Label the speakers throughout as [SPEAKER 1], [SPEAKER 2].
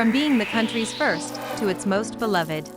[SPEAKER 1] from being the country's first to its most beloved.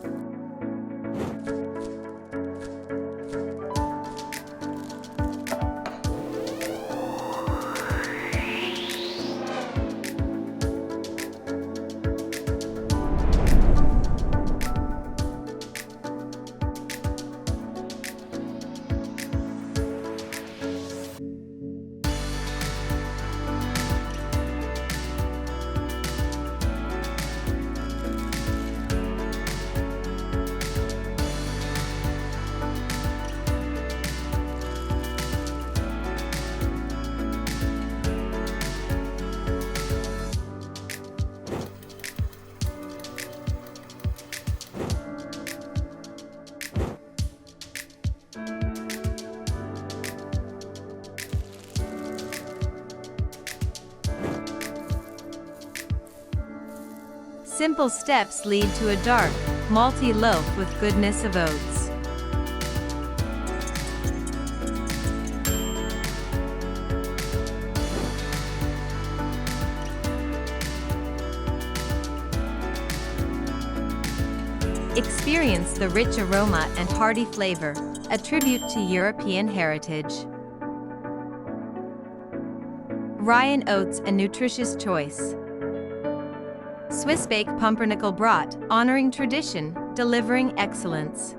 [SPEAKER 1] Simple steps lead to a dark, malty loaf with goodness of oats. Experience the rich aroma and hearty flavor, a tribute to European heritage. Rye and oats, a nutritious choice. SwissBake Pumpernickel Brot, honoring tradition, delivering excellence.